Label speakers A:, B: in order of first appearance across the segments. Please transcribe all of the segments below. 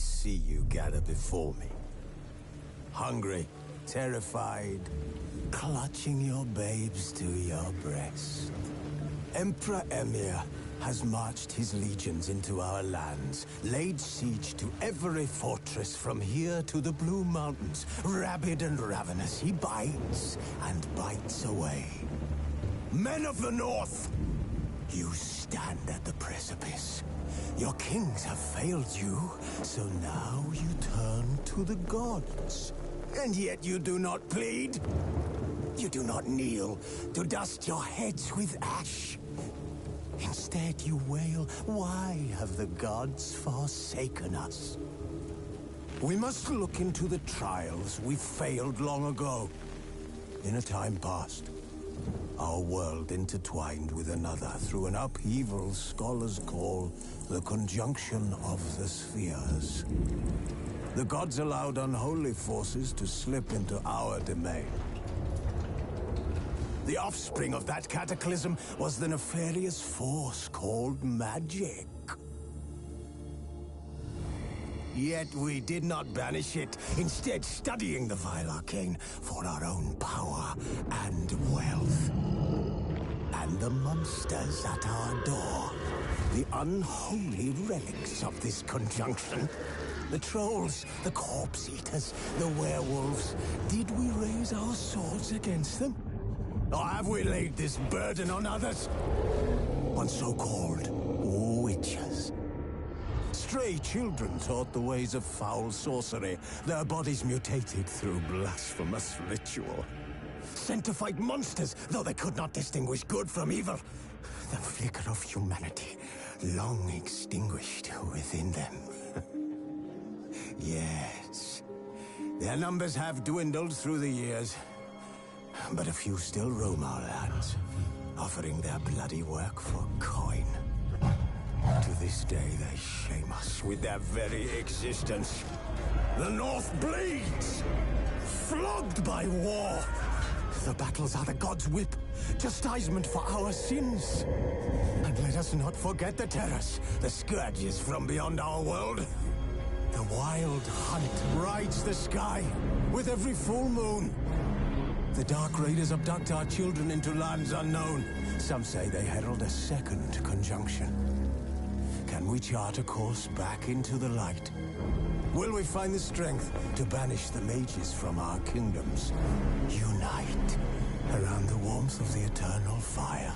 A: see you gather before me. Hungry, terrified, clutching your babes to your breast. Emperor Emhyr has marched his legions into our lands, laid siege to every fortress from here to the Blue Mountains. Rabid and ravenous, he bites and bites away. Men of the North, you stand at the precipice. Your kings have failed you, so now you turn to the gods. And yet you do not plead. You do not kneel to dust your heads with ash. Instead you wail, why have the gods forsaken us? We must look into the trials we failed long ago. In a time past, our world intertwined with another through an upheaval scholars call the conjunction of the spheres. The gods allowed unholy forces to slip into our domain. The offspring of that cataclysm was the nefarious force called magic. Yet we did not banish it, instead studying the vile arcane for our own power and wealth. And the monsters at our door, the unholy relics of this conjunction. The trolls, the corpse eaters, the werewolves. Did we raise our swords against them? Or have we laid this burden on others? On so-called witches. Stray children taught the ways of foul sorcery, their bodies mutated through blasphemous ritual. Sent to fight monsters, though they could not distinguish good from evil. The flicker of humanity, long extinguished within them. Yes, their numbers have dwindled through the years. But a few still roam our lands, offering their bloody work for coin. To this day, they shame us with their very existence. The North bleeds, flogged by war. The battles are the gods' whip, chastisement for our sins. And let us not forget the terrors, the scourges from beyond our world. The wild hunt rides the sky with every full moon. The Dark Raiders abduct our children into lands unknown. Some say they herald a second conjunction. Can we chart a course back into the light? Will we find the strength to banish the mages from our kingdoms? Unite around the warmth of the eternal fire.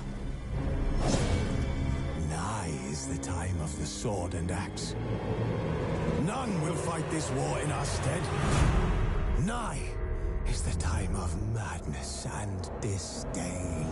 A: Nigh is the time of the sword and axe. None will fight this war in our stead. Nigh is the time of madness and disdain.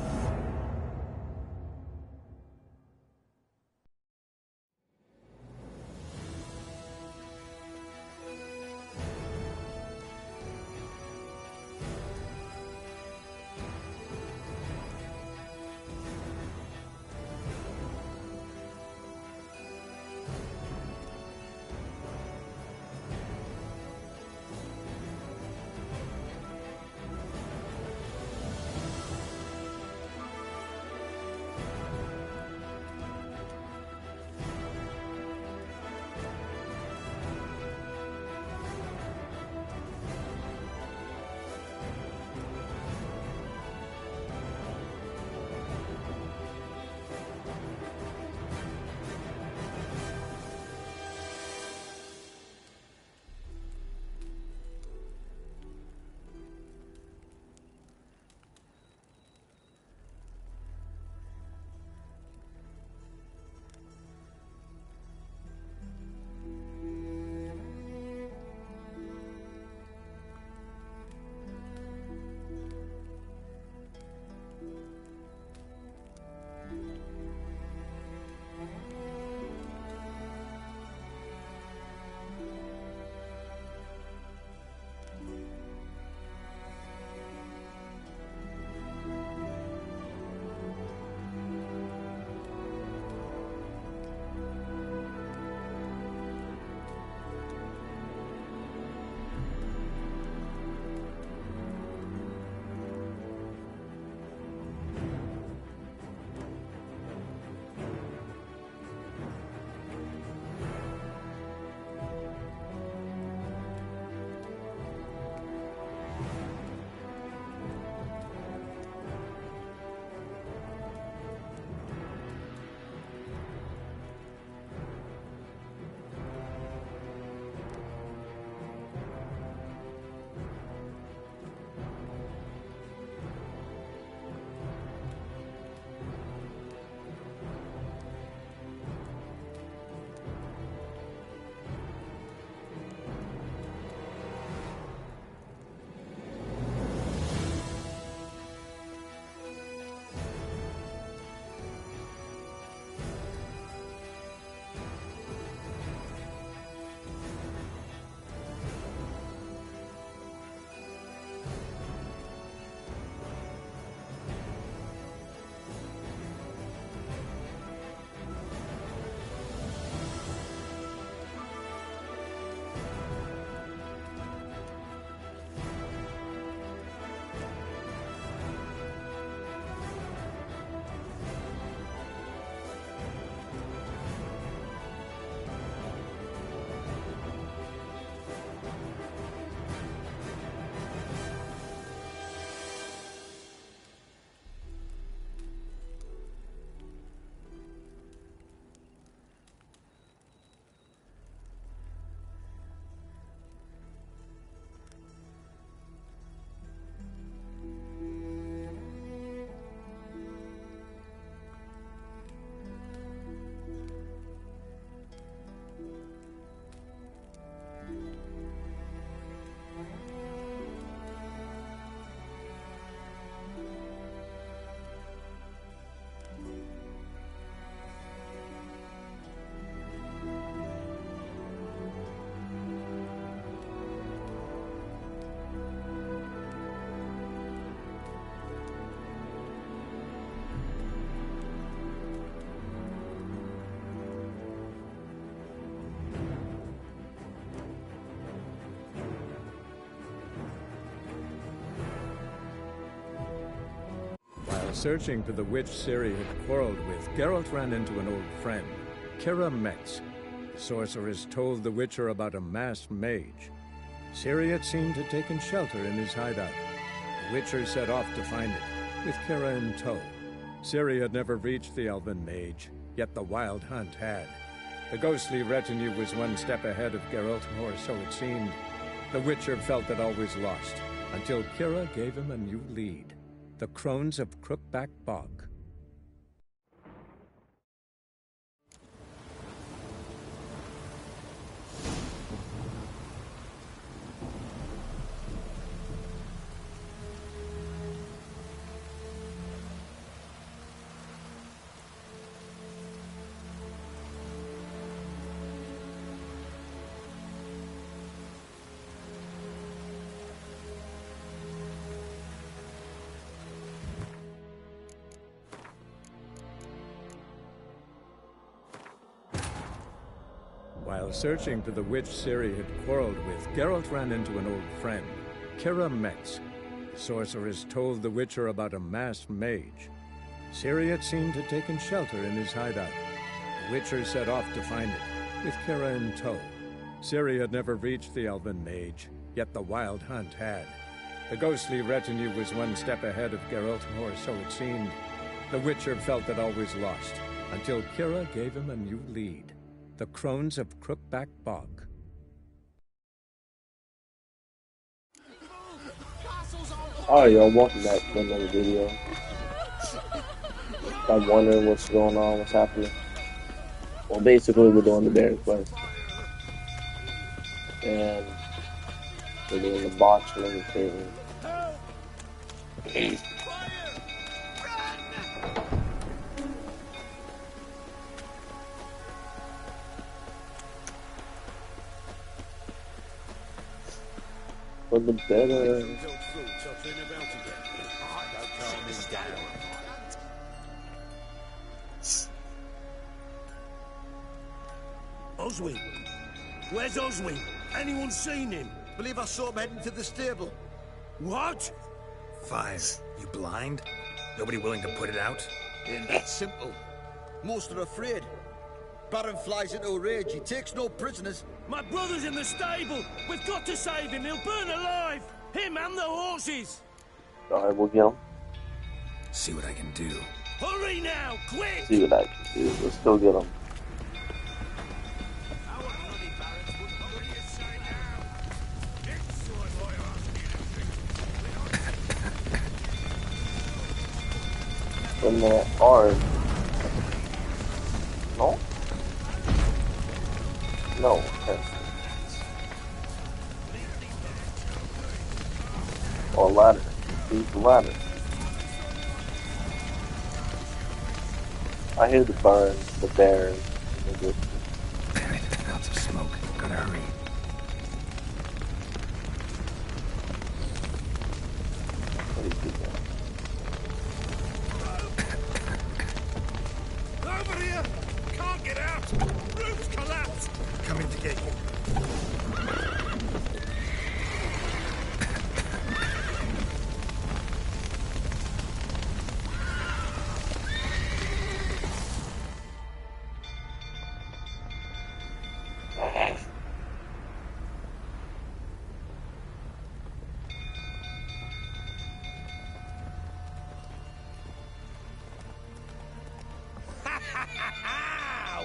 B: While searching for the witch Ciri had quarreled with, Geralt ran into an old friend, Keira Metz. The sorceress told the Witcher about a masked mage. Ciri had seemed to have taken shelter in his hideout. The Witcher set off to find it, with Keira in tow. Ciri had never reached the elven mage, yet the Wild Hunt had. The ghostly retinue was one step ahead of Geralt, or so it seemed. The Witcher felt that all was lost, until Keira gave him a new lead. The Crones of Crookback Bog. While searching for the witch Ciri had quarreled with, Geralt ran into an old friend, Keira Metz. The sorceress told the Witcher about a masked mage. Ciri had seemed to have taken shelter in his hideout. The Witcher set off to find it, with Keira in tow. Ciri had never reached the elven mage, yet the Wild Hunt had. The ghostly retinue was one step ahead of Geralt, or so it seemed. The Witcher felt that all was lost, until Keira gave him a new lead. The Crones of Crookback Bog.
C: Alright, y'all, welcome back to another video. I'm wondering what's going on, what's happening. Well, basically, we're doing the Baron quest. And we're doing the botch and everything. For the better.
D: Oswin? Where's Oswin? Anyone seen him?
E: Believe I saw him heading to the stable.
D: What?
E: Five. You blind? Nobody willing to put it out? Ain't that simple. Most are afraid. Baron flies into a rage. He takes no prisoners.
D: My brother's in the stable. We've got to save him. He'll burn alive. Him and the horses.
C: Alright, we'll get him.
E: See what I can do.
D: Hurry now, quick!
C: See what I can do. Let's go get him. From the arm. No? No. Okay. Or ladder. Use the ladder. I hear the burn, the bear, the
E: Lots of smoke. Gotta hurry.
C: what do you think?
D: Over here! Can't get out! Roof's collapsed!
E: Coming to get you.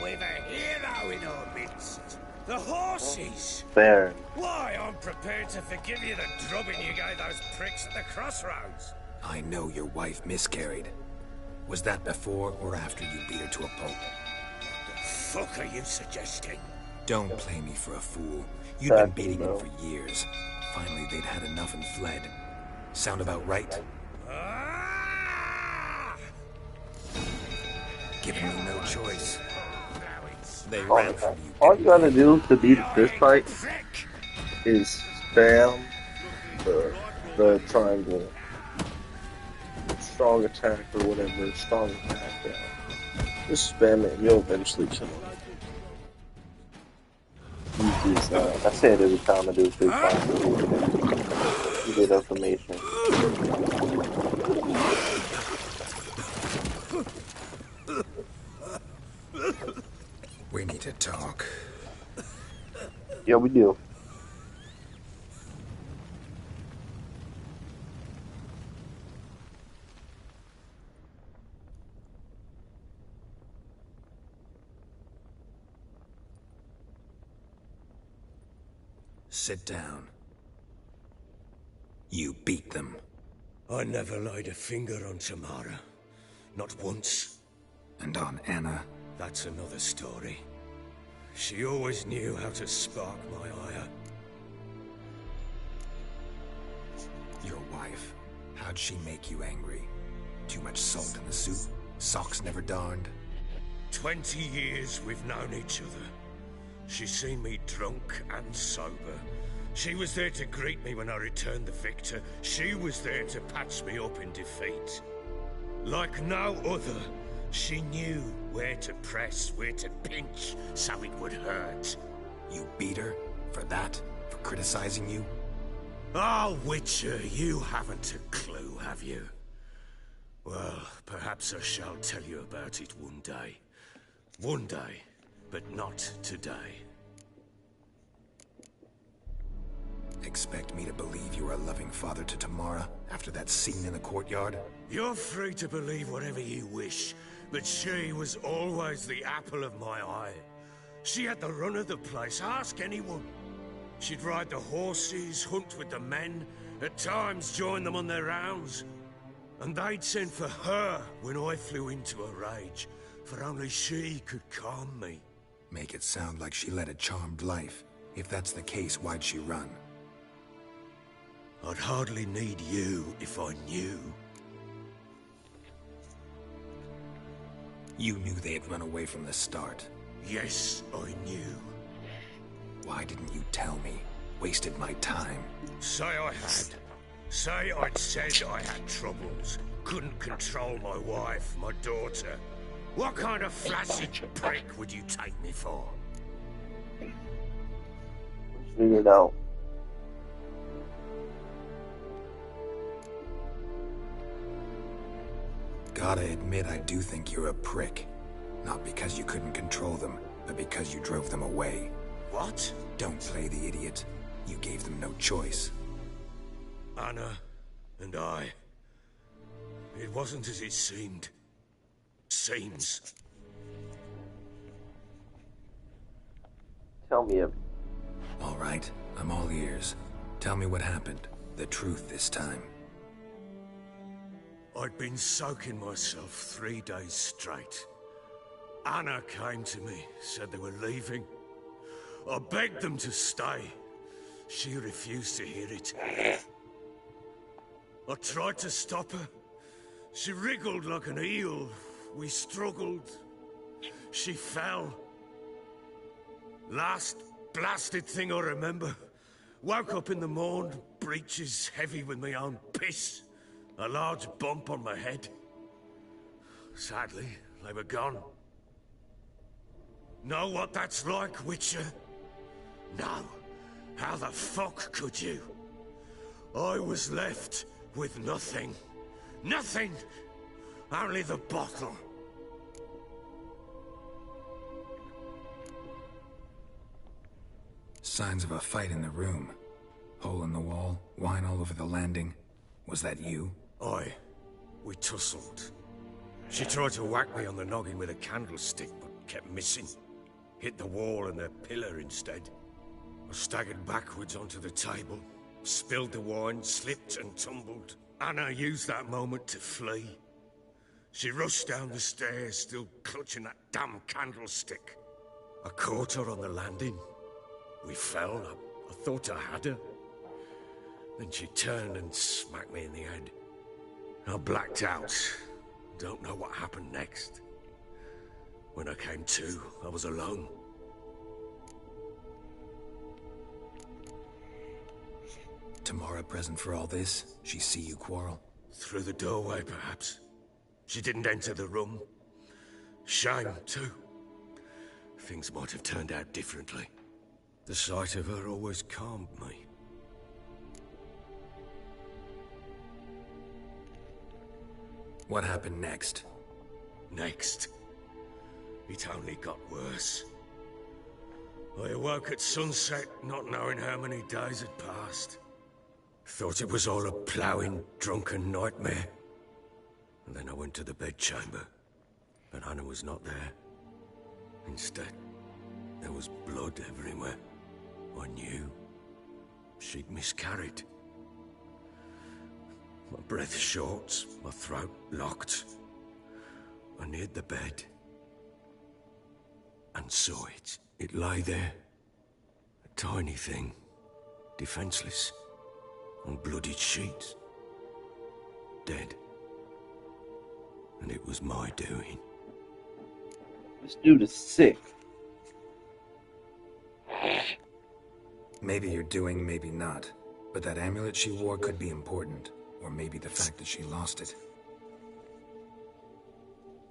D: We've a hero in our midst. The horses!
C: Bear.
D: Why, I'm prepared to forgive you the drubbing you gave those pricks at the crossroads.
E: I know your wife miscarried. Was that before or after you beat her to a pulp?
D: What the fuck are you suggesting?
E: Don't play me for a fool. You'd been
C: Exactly,
E: beating
C: bro.
E: them for years. Finally, they'd had enough and fled. Sound about right?
D: Ah!
E: Giving me no choice. They
C: All
E: ran from you.
C: you gotta do to beat this fight
D: Prick!
C: is spam the triangle. Strong attack or whatever, strong attack, yeah. Just spam it and you'll eventually kill him. I say it every time I do a big fight. You get information.
E: talk.
C: Yeah, we do.
E: Sit down. You beat them.
D: I never laid a finger on Tamara. Not once.
E: And on Anna?
D: That's another story. She always knew how to spark my ire.
E: Your wife. How'd she make you angry? Too much salt in the soup? Socks never darned?
D: 20 years we've known each other. She's seen me drunk and sober. She was there to greet me when I returned the victor. She was there to patch me up in defeat. Like no other, she knew where to press, where to pinch, so it would hurt.
E: You beat her? For that? For criticizing you?
D: Oh, Witcher, you haven't a clue, have you? Well, perhaps I shall tell you about it one day. One day, but not today.
E: Expect me to believe you are a loving father to Tamara after that scene in the courtyard?
D: You're free to believe whatever you wish, but she was always the apple of my eye. She had the run of the place, ask anyone. She'd ride the horses, hunt with the men, at times join them on their rounds. And they'd send for her when I flew into a rage, for only she could calm me.
E: Make it sound like she led a charmed life. If that's the case, why'd she run?
D: I'd hardly need you if I knew.
E: You knew they had run away from the start.
D: Yes, I knew.
E: Why didn't you tell me? Wasted my time.
D: Say I had. Say I'd said I had troubles. Couldn't control my wife, my daughter. What kind of flaccid prick would you take me for?
C: Figure it out.
E: Gotta admit, I do think you're a prick. Not because you couldn't control them, but because you drove them away.
D: What?
E: Don't play the idiot. You gave them no choice.
D: Anna and I. It wasn't as it seemed. Seems.
C: Tell me everything.
E: All right, I'm all ears. Tell me what happened. The truth this time.
D: I'd been soaking myself 3 days straight. Anna came to me, said they were leaving. I begged them to stay. She refused to hear it. I tried to stop her. She wriggled like an eel. We struggled. She fell. Last blasted thing I remember. Woke up in the morn, breeches heavy with my own piss. A large bump on my head. Sadly, they were gone. Know what that's like, Witcher? No. How the fuck could you? I was left with nothing. Nothing! Only the bottle.
E: Signs of a fight in the room. Hole in the wall, wine all over the landing. Was that you?
D: Aye. We tussled. She tried to whack me on the noggin with a candlestick, but kept missing. Hit the wall and the pillar instead. I staggered backwards onto the table, spilled the wine, slipped and tumbled. Anna used that moment to flee. She rushed down the stairs, still clutching that damn candlestick. I caught her on the landing. We fell. I thought I had her. Then she turned and smacked me in the head. I blacked out. Don't know what happened next. When I came to, I was alone.
E: Tamara present for all this? She see you quarrel?
D: Through the doorway, perhaps. She didn't enter the room. Shame, too. Things might have turned out differently. The sight of her always calmed me.
E: What happened next?
D: Next, it only got worse. I awoke at sunset, not knowing how many days had passed. Thought it was all a ploughing, drunken nightmare. And then I went to the bedchamber, but Anna was not there. Instead, there was blood everywhere. I knew she'd miscarried. My breath short, my throat locked. I neared the bed and saw it. It lay there, a tiny thing, defenseless, on bloodied sheets, dead. And it was my doing.
C: This dude is sick.
F: Maybe you're doing, maybe not. But that amulet she wore could be important. Or maybe the fact that she lost it.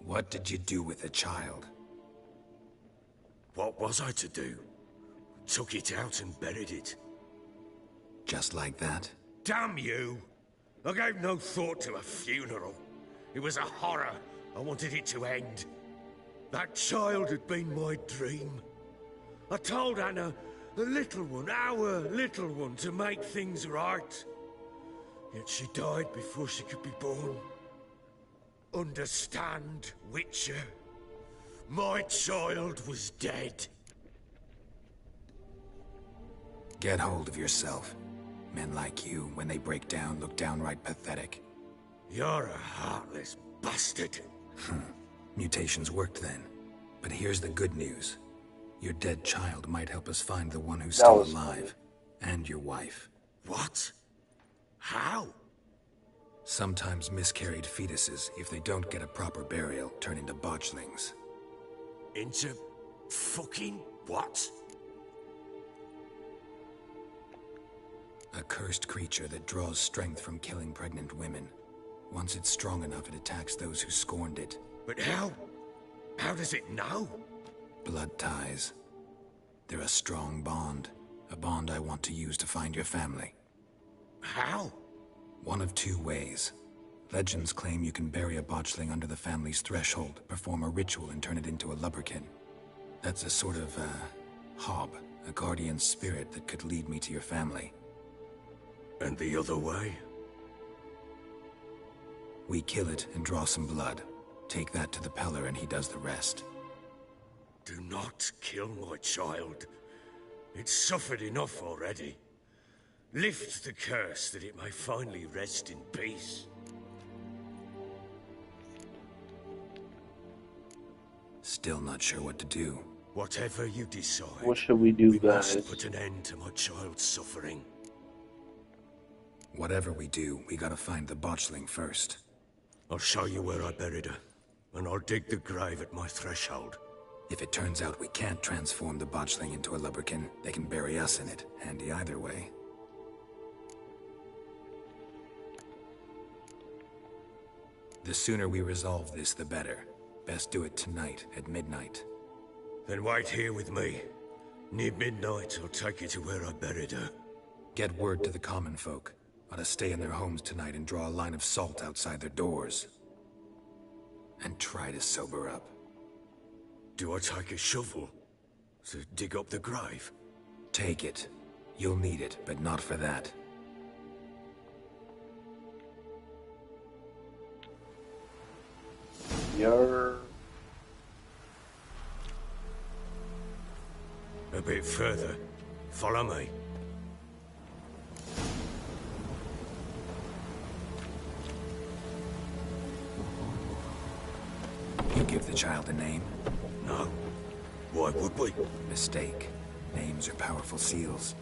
F: What did you do with the child?
D: What was I to do? Took it out and buried it.
F: Just like that?
D: Damn you! I gave no thought to a funeral. It was a horror. I wanted it to end. That child had been my dream. I told Anna, the little one, our little one, to make things right. Yet she died before she could be born. Understand, Witcher? My child was dead.
F: Get hold of yourself. Men like you, when they break down, look downright pathetic.
D: You're a heartless bastard.
F: Mutations worked then. But here's the good news. Your dead child might help us find the one who's still alive. And your wife.
D: What? How?
F: Sometimes miscarried fetuses, if they don't get a proper burial, turn into botchlings.
D: Into fucking what?
F: A cursed creature that draws strength from killing pregnant women. Once it's strong enough, it attacks those who scorned it.
D: But how? How does it know?
F: Blood ties. They're a strong bond. A bond I want to use to find your family.
D: How?
F: One of two ways. Legends claim you can bury a botchling under the family's threshold, perform a ritual and turn it into a lubberkin. That's a sort of, hob, a guardian spirit that could lead me to your family.
D: And the other way?
F: We kill it and draw some blood. Take that to the Peller and he does the rest.
D: Do not kill my child. It's suffered enough already. Lift the curse that it may finally rest in peace.
F: Still not sure what to do.
D: Whatever you decide,
C: What should we do,
D: we
C: guys?
D: must put an end to my child's suffering.
F: Whatever we do, we gotta find the botchling first.
D: I'll show you where I buried her, and I'll dig the grave at my threshold.
F: If it turns out we can't transform the botchling into a lubberkin, they can bury us in it. Handy either way. The sooner we resolve this, the better. Best do it tonight, at midnight.
D: Then wait here with me. Near midnight, I'll take you to where I buried her.
F: Get word to the common folk. Ought to stay in their homes tonight and draw a line of salt outside their doors. And try to sober up.
D: Do I take a shovel to dig up the grave?
F: Take it. You'll need it, but not for that.
C: You're...
D: A bit further. Follow me.
F: You give the child a name?
D: No. Why would we?
F: Mistake. Names are powerful seals.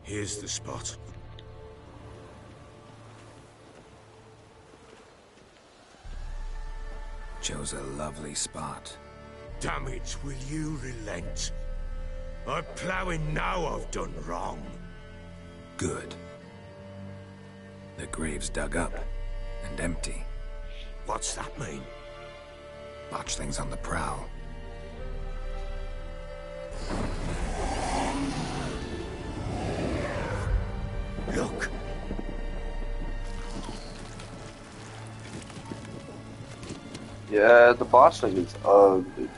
D: Here's the spot.
F: Chose a lovely spot.
D: Damn it, will you relent? I'm ploughing now I've done wrong.
F: Good. The grave's dug up and empty.
D: What's that mean?
F: Botchling's on the prowl.
D: Look!
C: Yeah, the boss thing is ugly.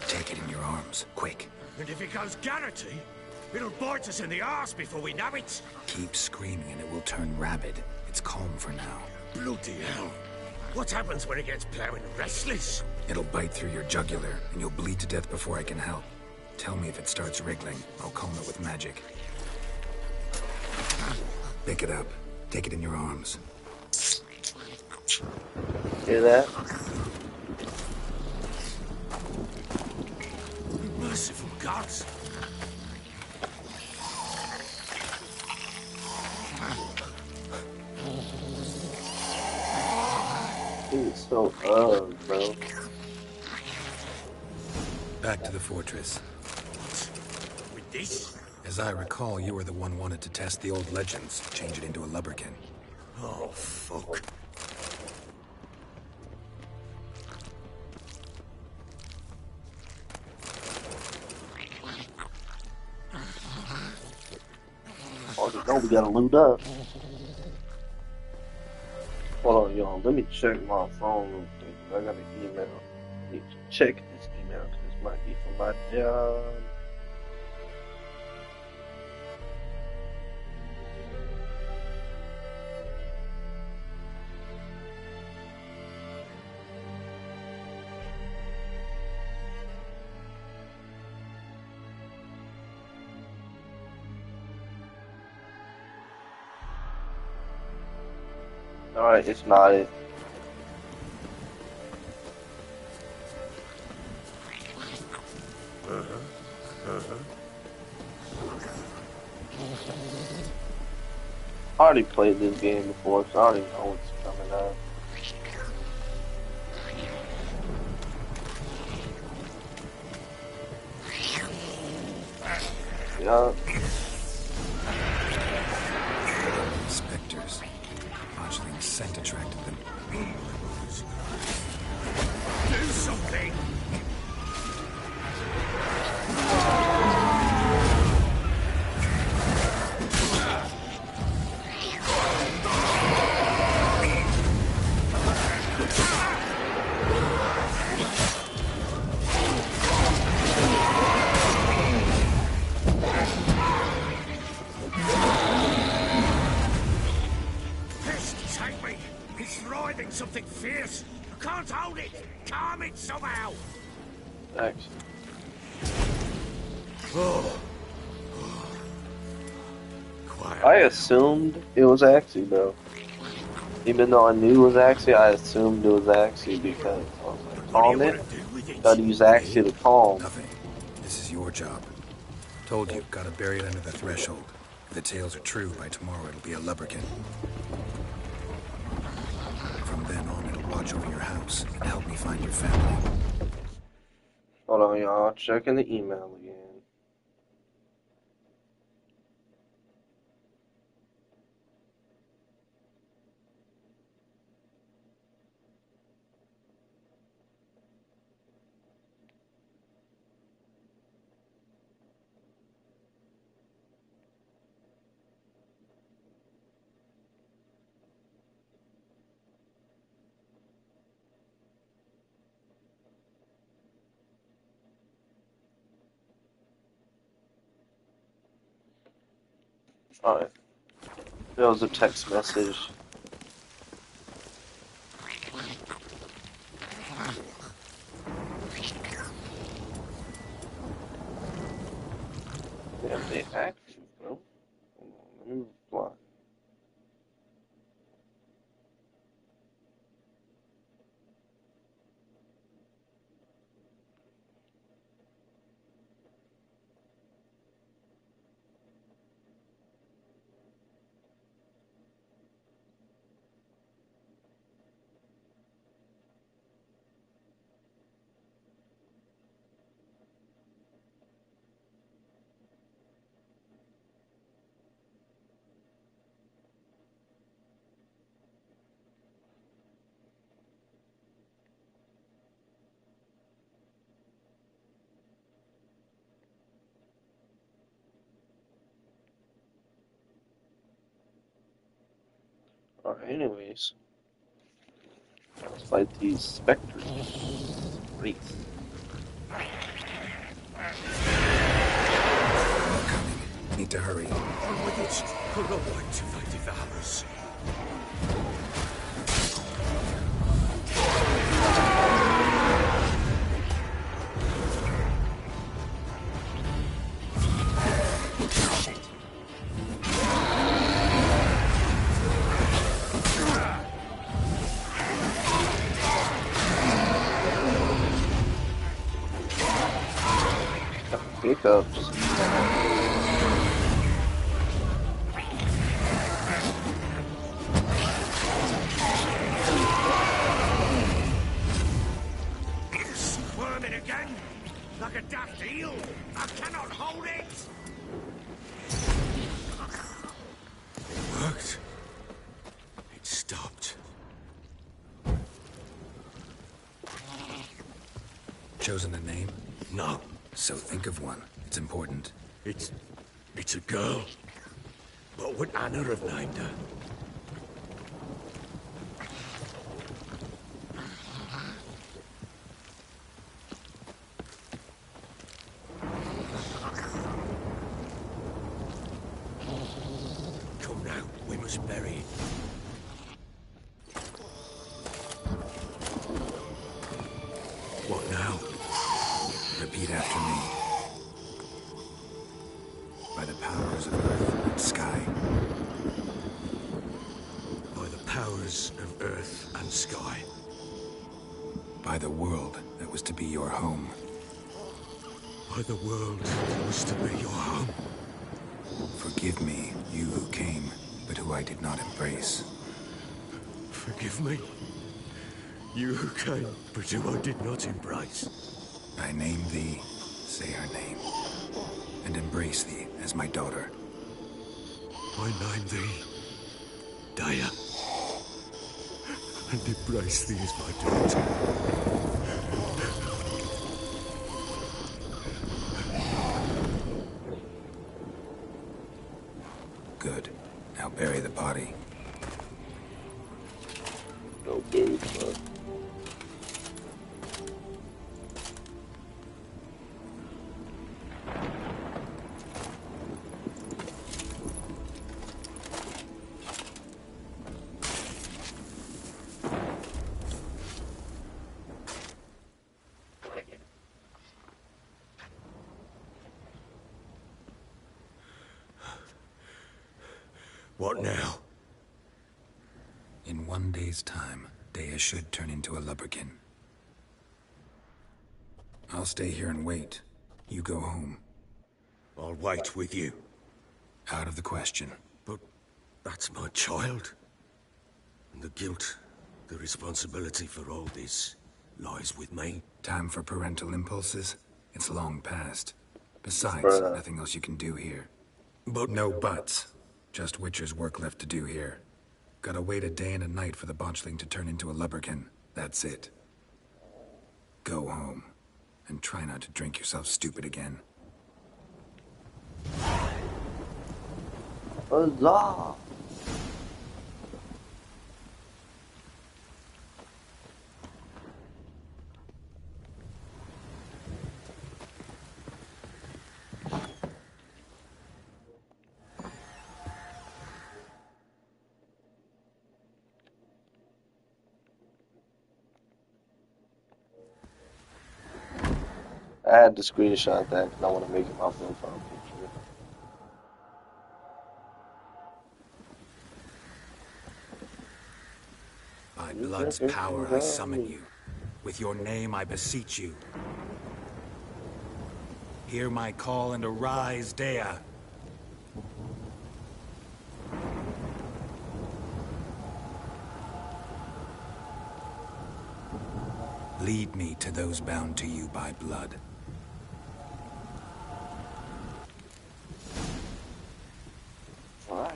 F: Take it in your arms, quick.
D: And if it goes Garrity, it'll bite us in the arse before we know it.
F: Keep screaming and it will turn rabid. It's calm for now.
D: Bloody hell. What happens when it gets plowing restless?
F: It'll bite through your jugular, and you'll bleed to death before I can help. Tell me if it starts wriggling. I'll calm it with magic. Pick it up. Take it in your arms.
C: Hear that?
D: Merciful gods.
C: It's so ugly, bro.
F: Back to the fortress.
D: With this?
F: As I recall, you were the one wanted to test the old legends, change it into a lubberkin.
D: Oh, fuck.
C: Oh, no, we gotta loot up. Hold on, y'all. Let me check my phone real quick. I got an email. I need to check this email because this might be from my job. Alright, it's not it. I already played this game before, so I already know what's coming up. Yeah.
F: Spectres. Botchling's scent attracted them.
D: Do something! Something fierce. I can't hold it. Calm it somehow.
C: Thanks.
D: Quiet.
C: I assumed it was Axie, though. Even though I knew it was Axie, I assumed it was Axie because I was like, calm it. Gotta use Axie to calm.
F: Nothing. This is your job. Told you, gotta bury it under the threshold. If the tales are true, by tomorrow it'll be a lubberkin. From then on, it'll watch over your house and help me find your family.
C: Hold on, y'all. Checking the email again. Alright. There was a text message. Damn, they active, bro. Hold on, let me reply. Alright, anyways. Let's fight these specters. Wraiths.
F: Coming. Need to hurry.
D: On with it, or I'll wait till they devour us.
C: Hiccups.
D: Squirming again, like a daft eel. I cannot hold it. It worked. It stopped.
F: Chosen a name?
D: No,
F: So think of one. It's important.
D: it's a girl. What would Anna have named her? Come now, we must bury it. What now?
F: Repeat after me. By the powers of earth and sky.
D: By the powers of earth and sky.
F: By the world that was to be your home.
D: By the world that was to be your home.
F: Forgive me, you who came, but who I did not embrace.
D: Forgive me. You who came, but who I did not embrace.
F: I name thee, say her name, and embrace thee as my daughter.
D: I name thee Daya, and embrace thee as my daughter.
F: Good. Now bury the body.
C: No good, bro.
D: What now?
F: In 1 day's time, Dea should turn into a lubberkin. I'll stay here and wait. You go home.
D: I'll wait with you.
F: Out of the question.
D: But that's my child. And the guilt, the responsibility for all this lies with me.
F: Time for parental impulses? It's long past. Besides,
C: Bruh.
F: nothing else you can do here.
D: But
F: No buts. Just Witcher's work left to do here. Gotta wait a day and a night for the botchling to turn into a lubberkin. That's it. Go home. And try not to drink yourself stupid again.
C: Huzzah! I had to screenshot that because I want to make it my profile picture.
F: By blood's power I summon you. With your name I beseech you. Hear my call and arise, Dea. Lead me to those bound to you by blood.
C: Alright.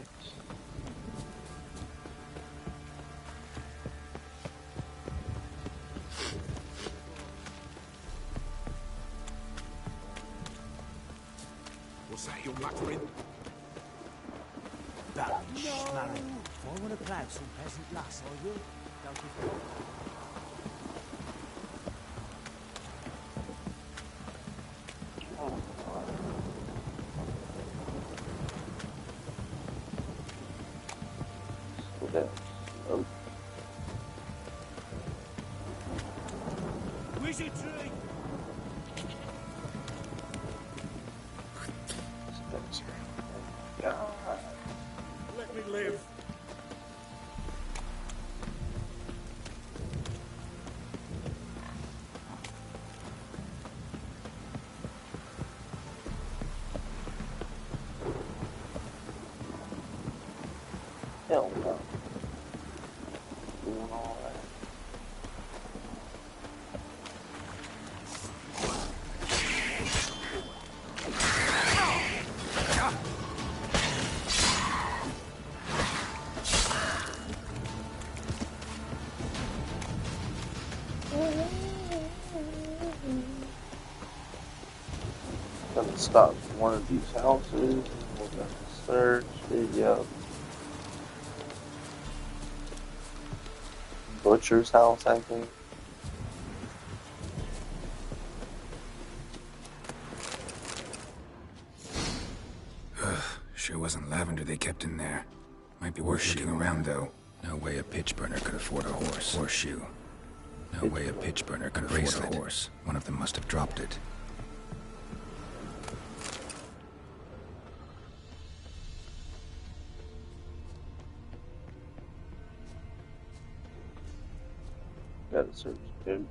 E: What's that you're muttering?
G: I want to plough some peasant lass, I will. Don't you?
D: Wizard tree! Let me live.
C: Hell no. Doing all that. Gonna stop one of these houses. We're gonna search video. Butcher's house, I think.
F: Sure wasn't lavender they kept in there. Might be worth looking around, though. No way a pitch burner could afford a horse. Horseshoe. No way a pitch burner could afford a horse. One of them must have dropped it.
C: Gotta search everything.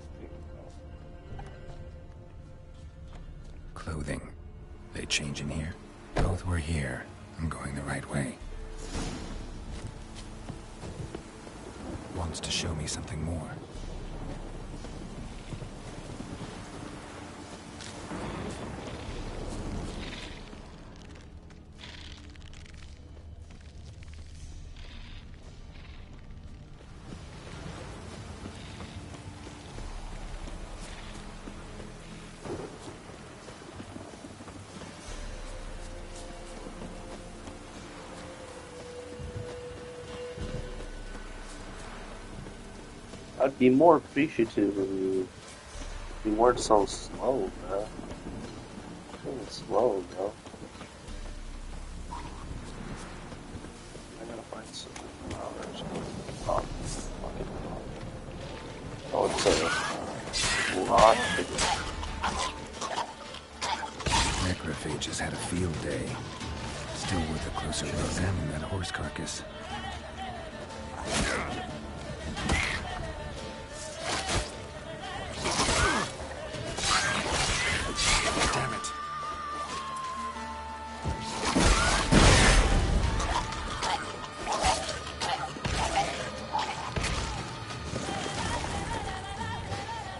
F: Clothing. They change in here? Both were here. I'm going the right way. Wants to show me something more.
C: I'd be more appreciative of you if you weren't so slow, man. You're slow, bro. I gotta find something. Oh, there's oh, fucking oh, it's a lot.
F: Necrophages had a field day. Still worth a closer look. Examine that horse carcass. Damn it.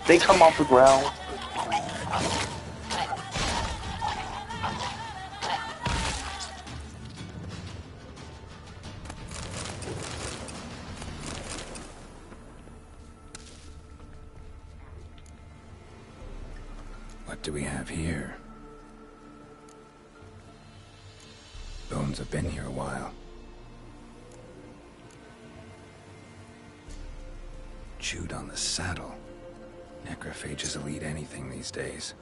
C: They come off the ground.
F: What do we have here? Bones have been here a while. Chewed on the saddle. Necrophages will eat anything these days.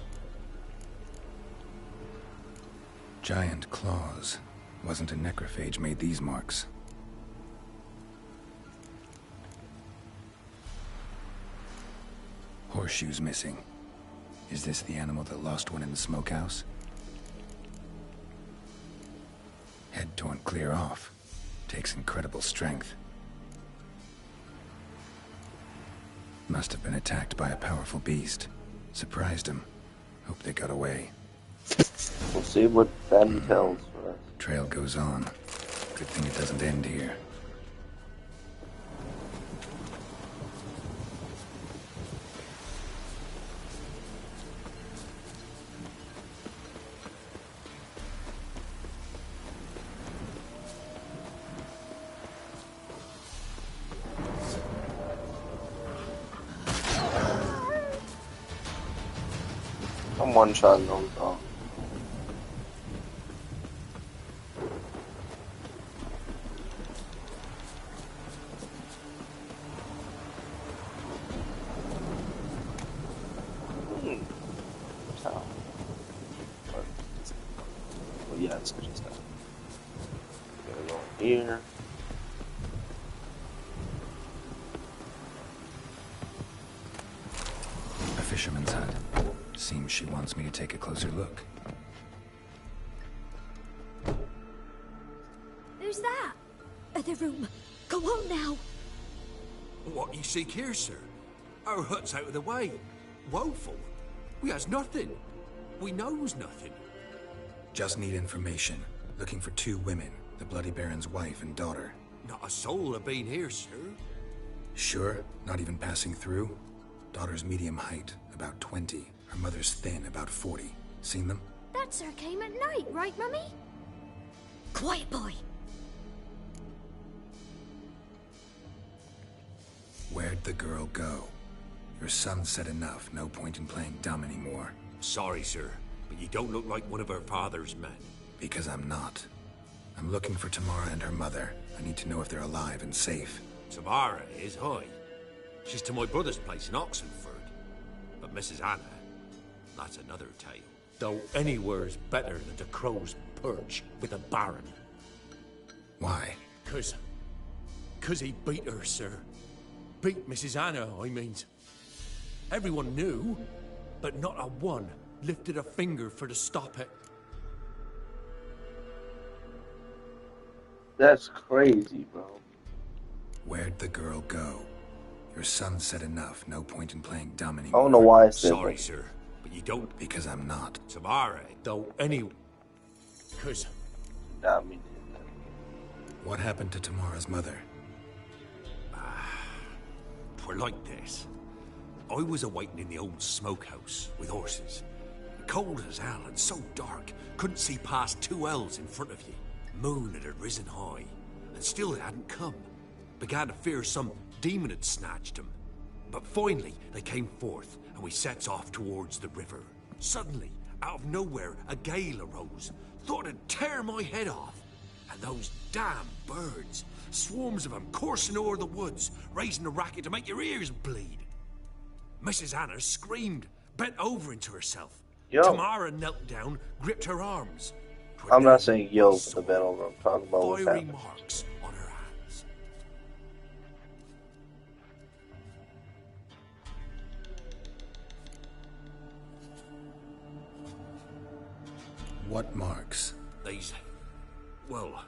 F: Giant claws. Wasn't a necrophage made these marks. Horseshoes missing. Is this the animal that lost one in the smokehouse? Head torn clear off. Takes incredible strength. Must have been attacked by a powerful beast. Surprised him. Hope they got away.
C: We'll see what that entails for us.
F: Trail goes on. Good thing it doesn't end here.
C: I'm one-shotting those dogs. here.
F: A fisherman's hut. Seems she wants me to take a closer look.
H: Who's that? Other room. Go on now.
E: What you seek here, sir? Our hut's out of the way. Woeful. We has nothing. We knows nothing.
F: Just need information. Looking for 2 women, the Bloody Baron's wife and daughter.
E: Not a soul have been here, sir.
F: Sure? Not even passing through? Daughter's medium height, about 20. Her mother's thin, about 40. Seen them?
H: That sir came at night, right, Mummy? Quiet, boy.
F: Where'd the girl go? Your son said enough. No point in playing dumb anymore.
E: Sorry, sir, but you don't look like one of her father's men.
F: Because I'm not. I'm looking for Tamara and her mother. I need to know if they're alive and safe.
E: Tamara is high. She's to my brother's place in Oxenford. But Mrs. Anna, that's another tale. Though anywhere's better than the Crow's Perch with a baron.
F: Why?
E: Cause he beat her, sir. Beat Mrs. Anna, I means. Everyone knew, but not a one lifted a finger for to stop it.
C: That's crazy, bro.
F: Where'd the girl go? Your son said enough. No point in playing dumb
C: I
F: anymore.
C: don't know why I said
E: Sorry,
C: that.
E: sir, but you don't.
F: Because I'm not.
E: Tamara, though cause
C: Nah, I mean,
F: What happened to Tamara's mother?
E: twere like this. I was awaiting in the old smokehouse with horses. Cold as hell and so dark, couldn't see past 2 ells in front of you. Moon had risen high, and still it hadn't come. Began to fear some demon had snatched him. But finally, they came forth, and we sets off towards the river. Suddenly, out of nowhere, a gale arose. Thought it'd tear my head off. And those damn birds, swarms of them coursing o'er the woods, raising a racket to make your ears bleed. Mrs. Anna screamed, bent over into herself.
C: Yo.
E: Tamara knelt down, gripped her arms.
C: I'm not saying yo for the bed over. I'm talking about what's
E: Fiery
C: happening.
E: marks on her hands.
F: What marks?
E: These, well,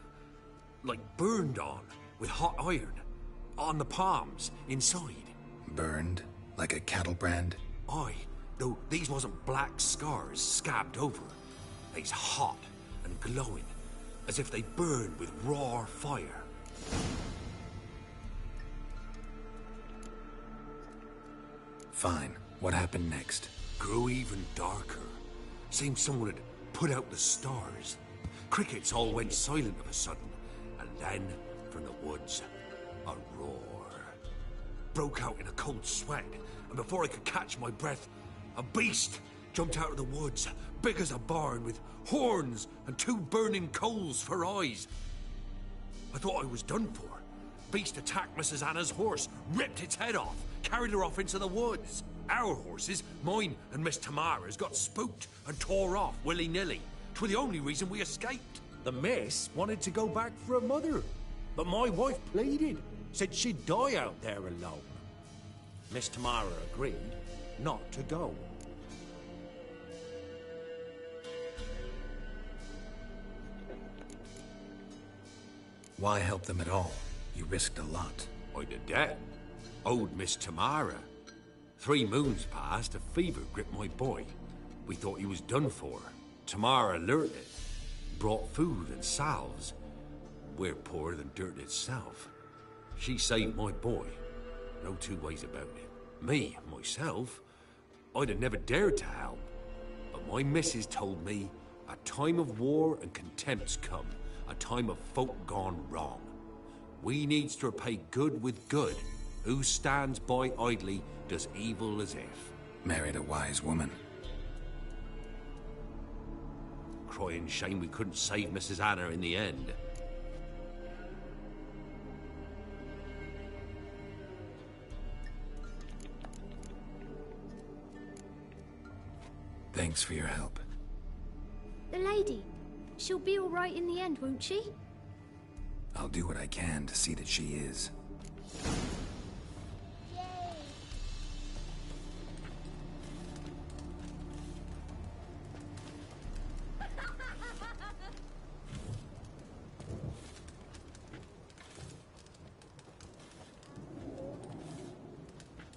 E: like burned on with hot iron. On the palms, inside.
F: Burned? Like a cattle brand?
E: Aye, though these wasn't black scars scabbed over. They's hot and glowing, as if they burned with raw fire.
F: Fine. What happened next?
E: Grew even darker. Seemed someone had put out the stars. Crickets all went silent of a sudden, and then, from the woods, a roar. Broke out in a cold sweat, and before I could catch my breath, a beast jumped out of the woods, big as a barn, with horns and 2 burning coals for eyes. I thought I was done for. Beast attacked Mrs. Anna's horse, ripped its head off, carried her off into the woods. Our horses, mine and Miss Tamara's, got spooked and tore off willy-nilly. 'Twere the only reason we escaped. The miss wanted to go back for her mother, but my wife pleaded, said she'd die out there alone. Miss Tamara agreed not to go.
F: Why help them at all? You risked a lot.
E: I'd a debt. Owed Miss Tamara. 3 moons passed, a fever gripped my boy. We thought he was done for. Tamara learnt it. Brought food and salves. We're poorer than dirt itself. She saved my boy. No 2 ways about it. Me, myself, I'd have never dared to help. But my missus told me a time of war and contempt's come. A time of folk gone wrong. We needs to repay good with good. Who stands by idly does evil as if.
F: Married a wise woman.
E: Crying shame we couldn't save Mrs. Anna in the end.
F: Thanks for your help.
H: The lady. She'll be all right in the end, won't she?
F: I'll do what I can to see that she is.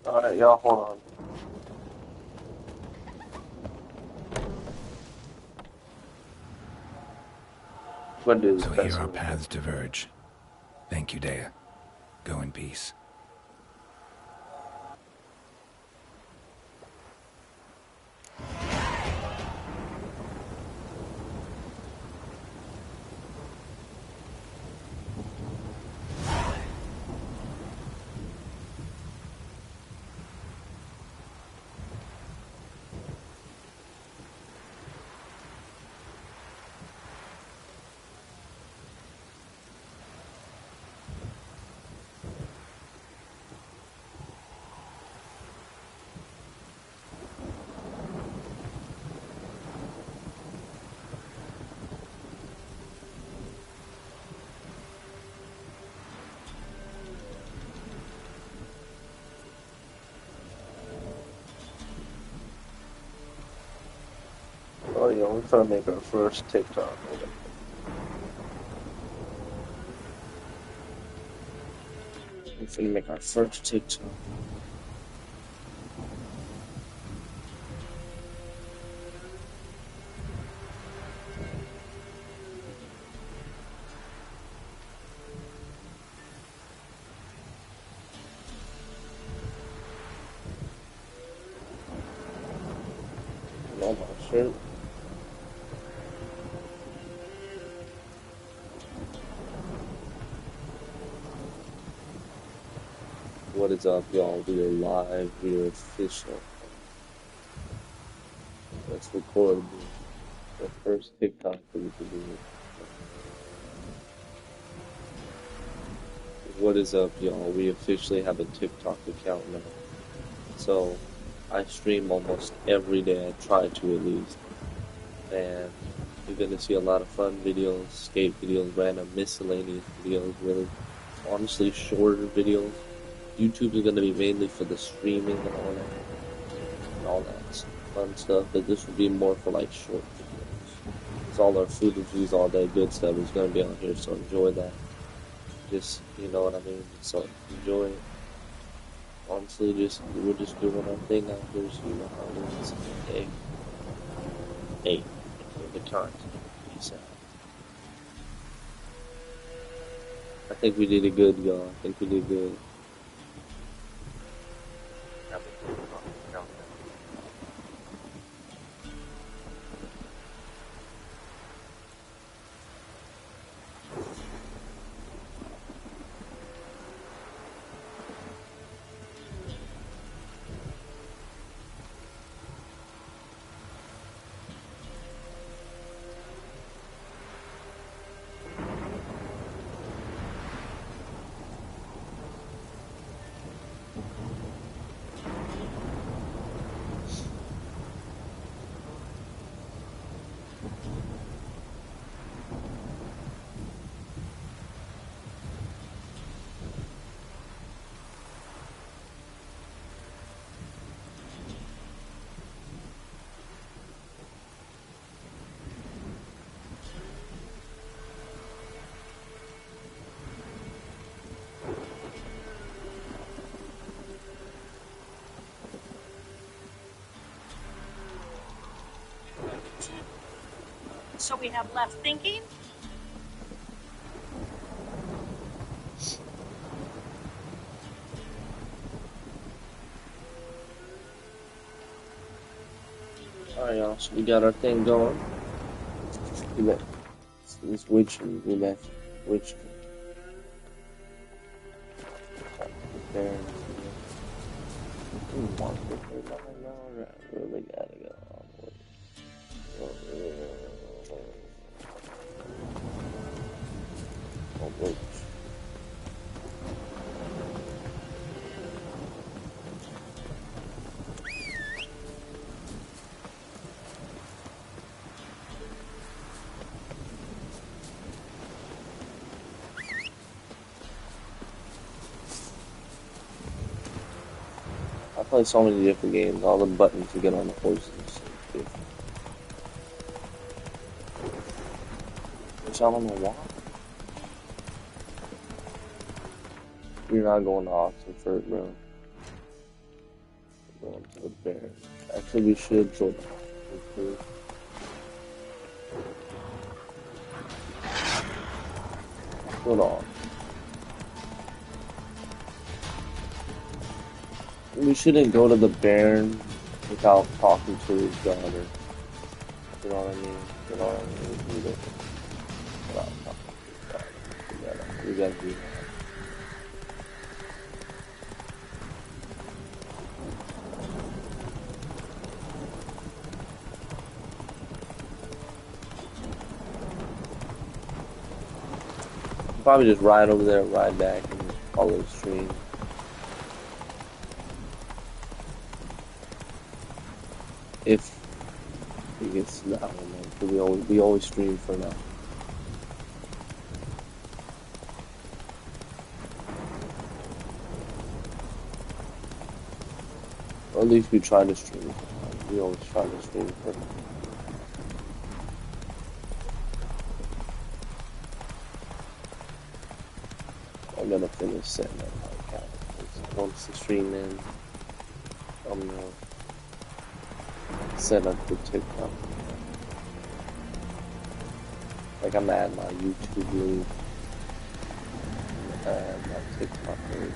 C: Alright, y'all, hold on. What do
F: So
C: this
F: here our paths diverge. Thank you, Dea. Go in peace.
C: Oh yeah, we're trying to make our first TikTok. We're finna make our first TikTok. On my shirt. What is up, y'all? We are live. We are official. Let's record the first TikTok that we can do. What is up, y'all? We officially have a TikTok account now. So, I stream almost every day. I try to at least. And you're gonna see a lot of fun videos, skate videos, random miscellaneous videos, really honestly shorter videos. YouTube is gonna be mainly for the streaming and all that fun stuff, but this will be more for like short videos. It's all our food reviews, all that good stuff is gonna be on here, so enjoy that. Just, you know what I mean? So enjoy it. Honestly, we're just doing our thing out here, so you know how it is. Hey, the content. Peace out. I think we did it good, y'all. I think we did good.
I: So we have left thinking.
C: Alright, y'all, so we got our thing going. It's which we met which there. I really gotta go all the way. Oh, wait. play so many different games. All the buttons to get on the horses. Which I don't know why. We're not going to Oxenford, bro. We're going to the Bears. Actually, we should go to Oxenford. Hold on. We shouldn't go to the Baron without talking to his daughter. You know what I mean? You know what I mean? Without talking to his daughter. We gotta do that. Probably just ride over there, ride back, and just follow the stream. If it gets to that one, we always stream for now. Or at least we try to stream. We always try to stream for now. I'm gonna finish setting up my account. Once the stream ends, I'm gonna set up the TikTok. Like I'm adding my YouTube link and my TikTok link.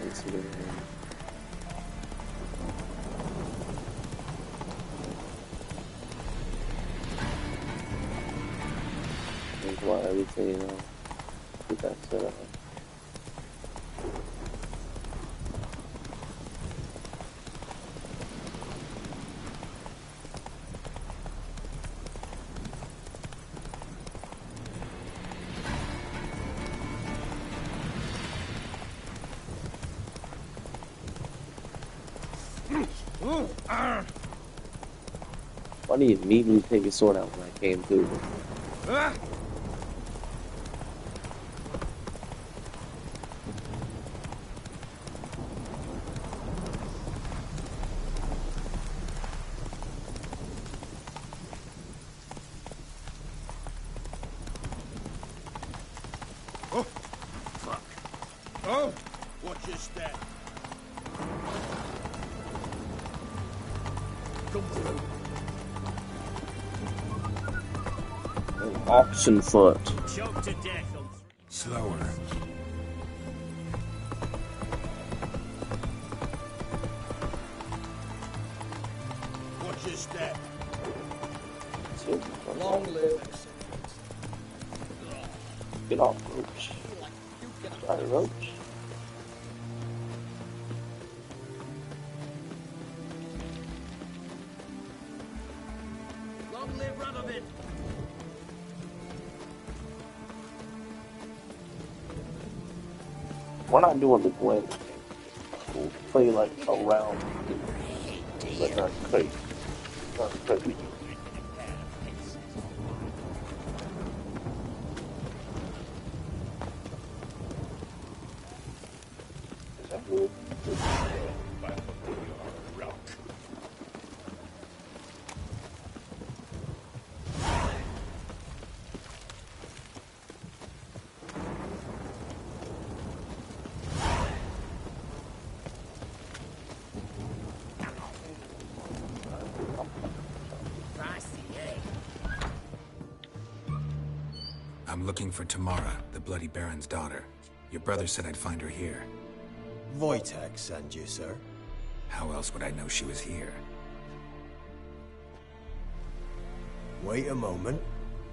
C: Instagram. Why everything, you know, get that set up. Why do you immediately take your sword out when I came through?
D: Oh, fuck. Oh, watch your step. Come through.
C: Oxen foot.
D: Choke to death.
E: Slower.
D: Watch your step.
C: Long live. Get off, Roach. Sorry, Roach.
D: Long live Radovid.
C: We're not doing the Gwen thing. We'll play like around. But not crazy. Not crazy. Is that good?
F: I'm looking for Tamara, the Bloody Baron's daughter. Your brother said I'd find her here.
A: Wojtek sent you, sir.
F: How else would I know she was here?
A: Wait a moment.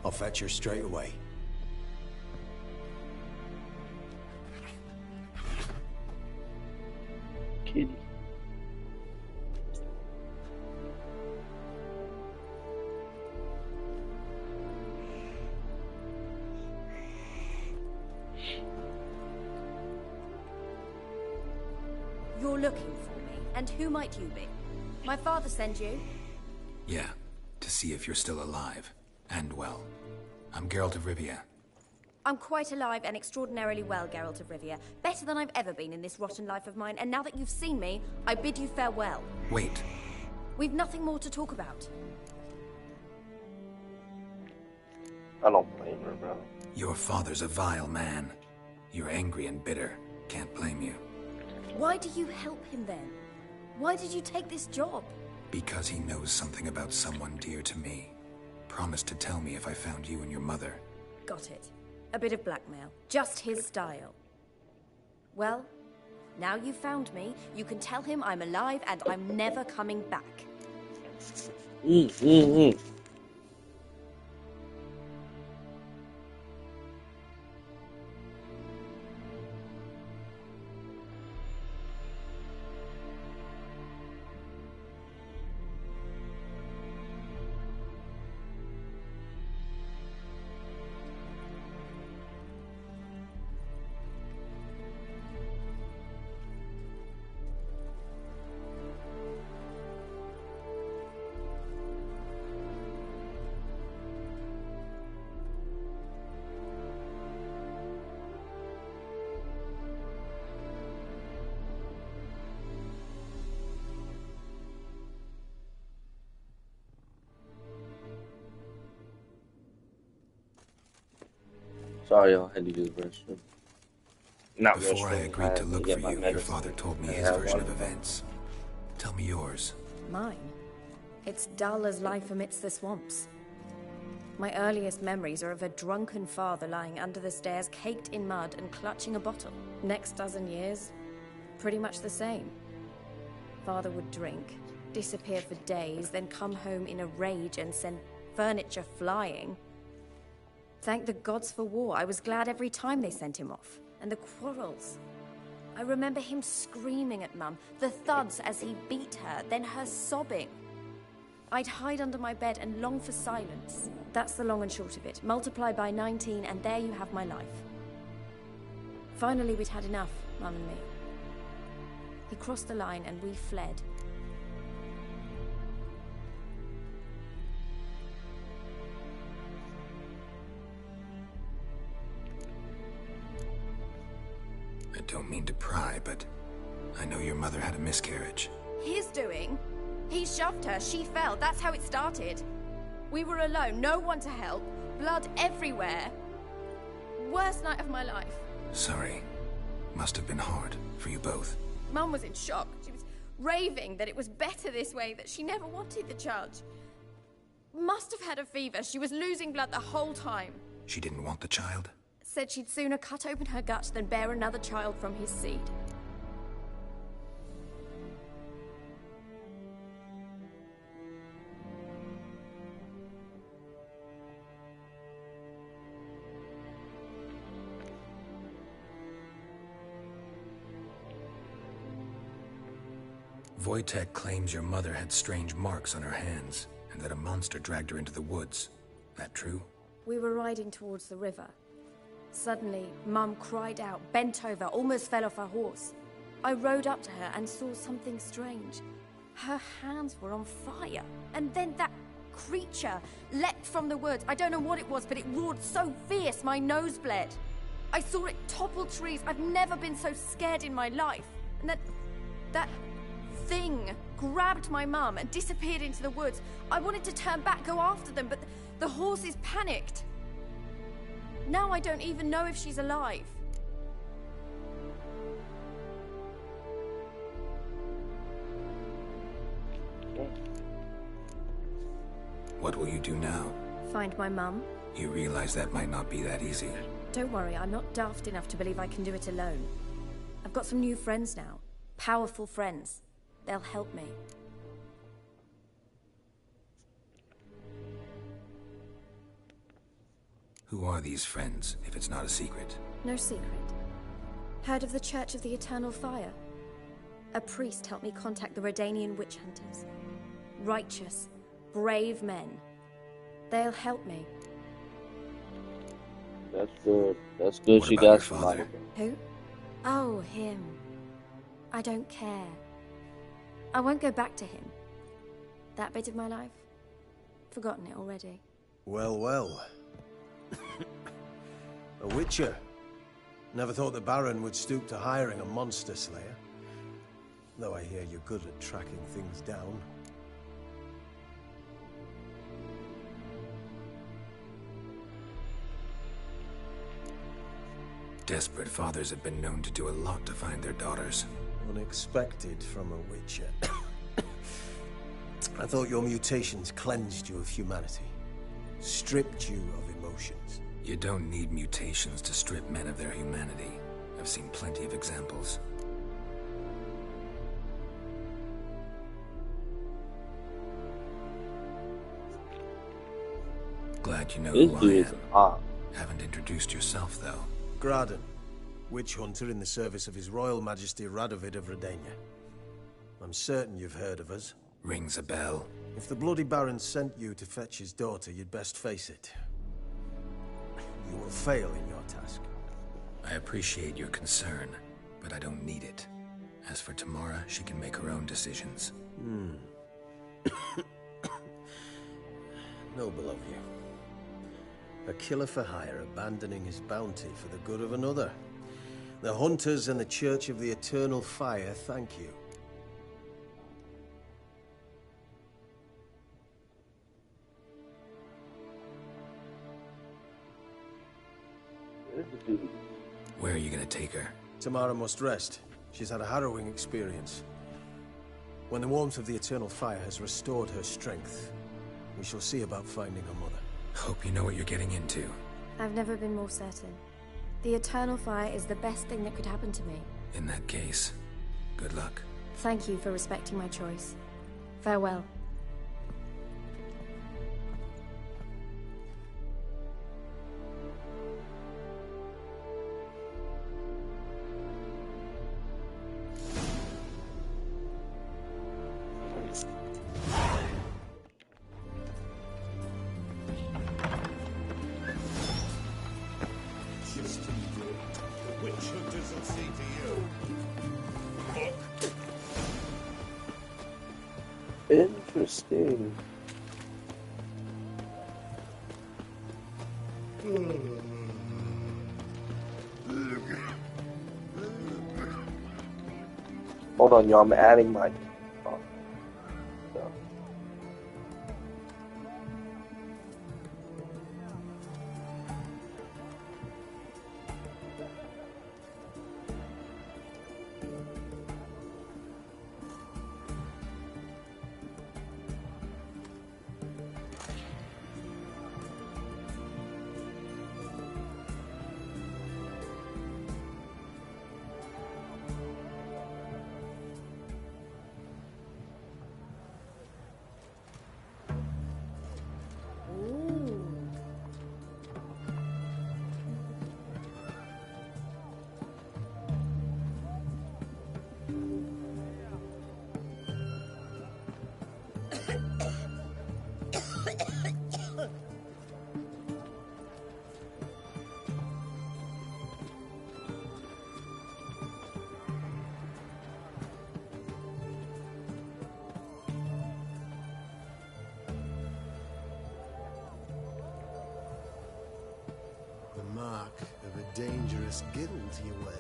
A: I'll fetch her straight away.
C: Kitty.
H: You're looking for me, and who might you be? My father sent you?
F: Yeah, to see if you're still alive. And well. I'm Geralt of Rivia.
H: I'm quite alive and extraordinarily well, Geralt of Rivia. Better than I've ever been in this rotten life of mine, and now that you've seen me, I bid you farewell.
F: Wait.
H: We've nothing more to talk about.
C: I don't blame her, bro.
F: Your father's a vile man. You're angry and bitter. Can't blame you.
H: Why do you help him then? Why did you take this job?
F: Because he knows something about someone dear to me. Promised to tell me if I found you and your mother.
H: Got it. A bit of blackmail. Just his style. Well, now you've found me, you can tell him I'm alive and I'm never coming back.
C: Sorry, I had to use the restroom. Not
F: Before I
C: restroom,
F: agreed to
C: had
F: look
C: get
F: for
C: my
F: you, your
C: medicine.
F: father told me
C: I
F: his
C: had
F: version of
C: water.
F: events. Tell me yours.
H: Mine? It's dull as life amidst the swamps. My earliest memories are of a drunken father lying under the stairs, caked in mud and clutching a bottle. Next dozen years, pretty much the same. Father would drink, disappear for days, then come home in a rage and send furniture flying. Thank the gods for war. I was glad every time they sent him off. And the quarrels. I remember him screaming at Mum, the thuds as he beat her, then her sobbing. I'd hide under my bed and long for silence. That's the long and short of it. Multiply by 19 and there you have my life. Finally, we'd had enough, Mum and me. He crossed the line and we fled.
F: I don't mean to pry, but I know your mother had a miscarriage.
H: His doing? He shoved her, she fell, that's how it started. We were alone, no one to help, blood everywhere. Worst night of my life.
F: Sorry. Must have been hard for you both.
H: Mum was in shock. She was raving that it was better this way, that she never wanted the child. Must have had a fever. She was losing blood the whole time.
F: She didn't want the child?
H: Said she'd sooner cut open her gut than bear another child from his seed.
F: Wojtek claims your mother had strange marks on her hands, and that a monster dragged her into the woods. That true?
H: We were riding towards the river. Suddenly, Mum cried out, bent over, almost fell off her horse. I rode up to her and saw something strange. Her hands were on fire. And then that creature leapt from the woods. I don't know what it was, but it roared so fierce my nose bled. I saw it topple trees. I've never been so scared in my life. And that thing grabbed my mum and disappeared into the woods. I wanted to turn back, go after them, but the horses panicked. Now I don't even know if she's alive.
F: What will you do now?
H: Find my mum.
F: You realize that might not be that easy.
H: Don't worry, I'm not daft enough to believe I can do it alone. I've got some new friends now. Powerful friends. They'll help me.
F: Who are these friends, if it's not a secret?
H: No secret. Heard of the Church of the Eternal Fire? A priest helped me contact the Redanian witch hunters. Righteous, brave men. They'll help me.
C: That's good. That's good.
F: What
C: She
F: about
C: got
F: your
C: somebody.
F: father?
H: Who? Oh, him. I don't care. I won't go back to him. That bit of my life? Forgotten it already.
A: Well, well. A
J: A witcher. Never thought the Baron would stoop to hiring a monster slayer. Though I hear you're good at tracking things down.
F: Desperate fathers have been known to do a lot to find their daughters.
J: Unexpected from a witcher. I thought your mutations cleansed you of humanity. Stripped you of emotions.
F: You don't need mutations to strip men of their humanity. I've seen plenty of examples. Glad you know
C: This
F: who I
C: dude is
F: am.
C: hot.
F: Haven't introduced yourself, though.
J: Graden, witch hunter in the service of His Royal Majesty Radovid of Redania. I'm certain you've heard of us.
F: Rings a bell.
J: If the Bloody Baron sent you to fetch his daughter, you'd best face it. You will fail in your task.
F: I appreciate your concern, but I don't need it. As for Tamara, she can make her own decisions.
J: Noble of you. A killer for hire abandoning his bounty for the good of another. The Hunters and the Church of the Eternal Fire thank you.
F: Where are you gonna take her?
J: Tamara must rest. She's had a harrowing experience. When the warmth of the Eternal Fire has restored her strength, we shall see about finding her mother.
F: Hope you know what you're getting into.
H: I've never been more certain. The Eternal Fire is the best thing that could happen to me.
F: In that case, good luck.
H: Thank you for respecting my choice. Farewell.
C: Interesting. Hold on, y'all. I'm adding my. Oh, no.
A: The mark of a dangerous guild you wear.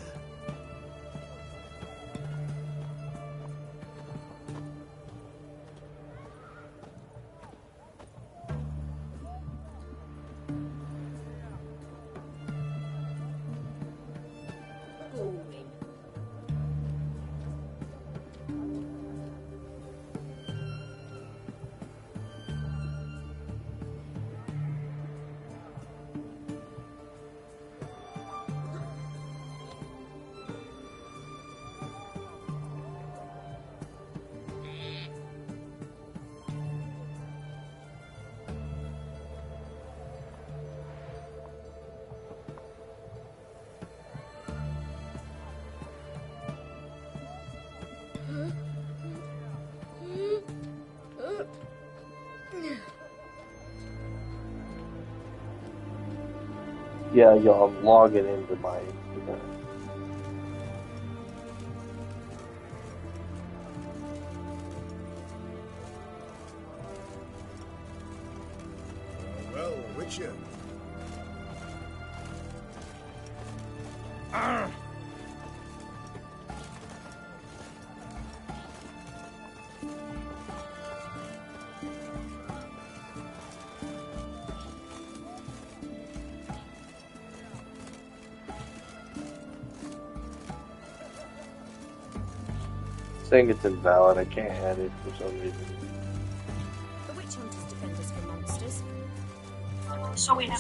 C: Yeah, y'all. I'm logging into my.
A: Well, Witcher.
C: Saying it's invalid, I can't add it for some reason.
H: The witch hunters defend us from monsters.
I: So we have.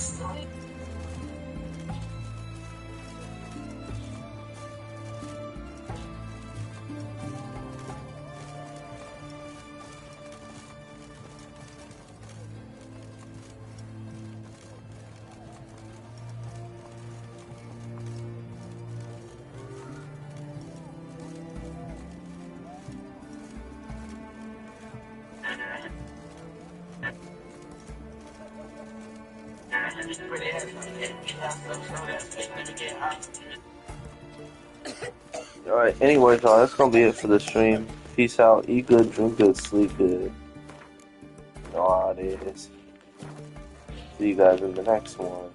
C: Alright, anyways, y'all, that's gonna be it for the stream. Peace out, eat good, drink good, sleep good. You know how it is. See you guys in the next one.